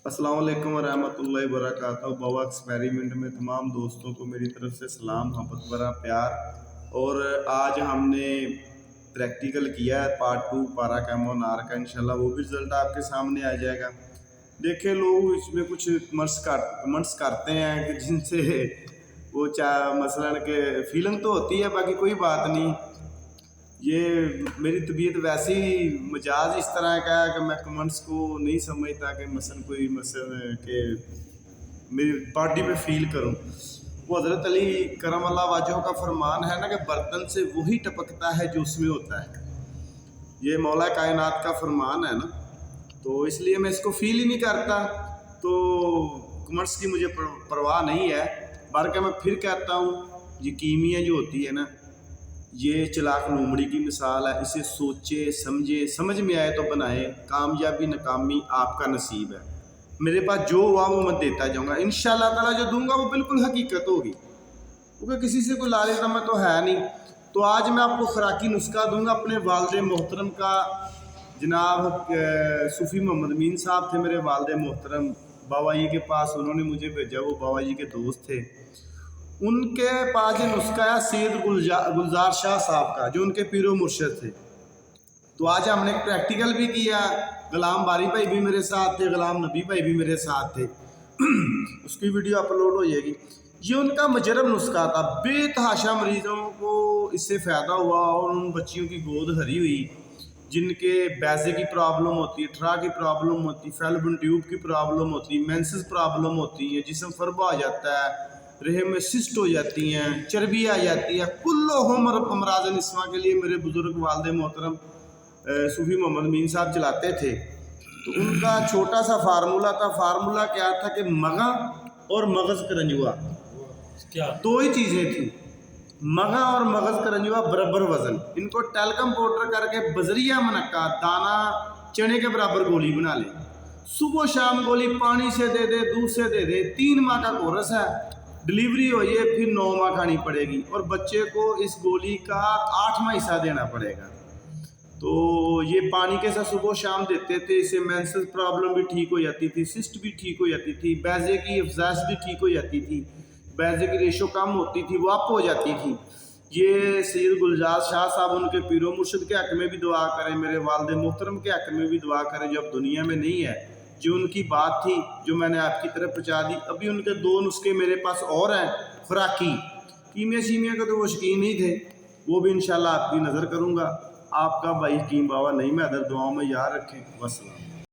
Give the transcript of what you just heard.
अस्सलाम वालेकुम वरहमतुल्लाहि वबरकातुहू। बाबा एक्सपेरिमेंट में तमाम दोस्तों को मेरी तरफ से सलाम, मोहब्बत भरा प्यार। और आज हमने प्रैक्टिकल किया है पार्ट 2 पारा कैमोनार का। इंशाल्लाह वो भी रिज़ल्ट आपके सामने आ जाएगा। देखे लोग इसमें कुछ कमेंट्स करते हैं कि जिनसे वो मसलन के फीलिंग तो होती है, बाकी कोई बात नहीं। ये मेरी तबीयत वैसे ही मिजाज इस तरह का है कि मैं कमेंट्स को नहीं समझता कि मसलन कोई मसल के मेरी बॉडी पे फील करूं। वो हज़रत अली करम अल्लाह वाजह का फरमान है ना कि बर्तन से वही टपकता है जो उसमें होता है। ये मौला कायनात का फरमान है ना, तो इसलिए मैं इसको फील ही नहीं करता। तो कमेंट्स की मुझे परवाह नहीं है। बल्कि मैं फिर कहता हूँ, ये कीमिया जो होती है ना, ये चलाक लोमड़ी की मिसाल है। इसे सोचे समझे, समझ में आए तो बनाए। कामयाबी नाकामी आपका नसीब है। मेरे पास जो हुआ वो मैं देता जाऊँगा। इंशाअल्लाह ताला जो दूंगा वो बिल्कुल हकीकत होगी, क्योंकि किसी से कोई लालच मैं तो है नहीं। तो आज मैं आपको खुराकी नुस्खा दूंगा अपने वालिद मोहतरम का। जनाब सूफ़ी मोहम्मद अमीन साहब थे मेरे वालिद मोहतरम, बाबा जी के पास उन्होंने मुझे भेजा। वो बाबा जी के दोस्त थे। उनके पास ये नुस्खा है सैयद गुलजार शाह साहब का, जो उनके पीरो मुर्शद थे। तो आज हमने एक प्रैक्टिकल भी किया। गुलाम बारी भाई भी मेरे साथ थे, गुलाम नबी भाई भी मेरे साथ थे। उसकी वीडियो अपलोड हो जाएगी। ये उनका मुजरब नुस्खा था। बेतहाशा मरीजों को इससे फ़ायदा हुआ और उन बच्चियों की गोद हरी हुई जिनके बैजे की प्रॉब्लम होती है, ठरा की प्रॉब्लम होती, फैल्लोपियन ट्यूब की प्रॉब्लम होती, मेंसेस प्रॉब्लम होती है, जिस्म फरबा आ जाता है, रहम में सिस्ट हो जाती हैं, चर्बी आ जाती है। कुल्लो अमराज़ निस्वा के लिए मेरे बुज़ुर्ग वालिद मोहतरम सूफ़ी मोहम्मद अमीन साहब चलाते थे। तो उनका छोटा सा फार्मूला था। फार्मूला क्या था कि मगा और मगज़ करंजुआ, क्या दो ही चीज़ें थी। मगा और मगज़ करंजुआ बराबर वज़न, इनको टैल्कम पाउडर करके बजरिया मनक्का दाना चने के बराबर गोली बना ले। सुबह शाम गोली पानी से दे दे, दूध से दे दे। 3 माह का कोर्स है। डिलीवरी हो ये फिर 9 माह खानी पड़ेगी और बच्चे को इस गोली का 8वां हिस्सा देना पड़ेगा। तो ये पानी के साथ सुबह शाम देते थे। इससे मेंसेस प्रॉब्लम भी ठीक हो जाती थी, सिस्ट भी ठीक हो जाती थी, बैजे की अफजाइश भी ठीक हो जाती थी, बैजे की रेशो कम होती थी, वो अप हो जाती थी। ये सैयद गुलजार शाह साहब उनके पीरो मुर्शिद के हक़ में भी दुआ करें, मेरे वालिद मोहतरम के हक़ में भी दुआ करें जो अब दुनिया में नहीं है। जो उनकी बात थी जो मैंने आपकी तरफ पहुँचा दी। अभी उनके 2 नुस्खे मेरे पास और हैं खुराकी। कीमिया शीमिया के तो वो शौकीन नहीं थे, वो भी इंशाल्लाह आपकी नज़र करूँगा। आपका भाई हकीम बाबा नहीं मैं अदर दुआओं में याद रखें। वस्सलाम।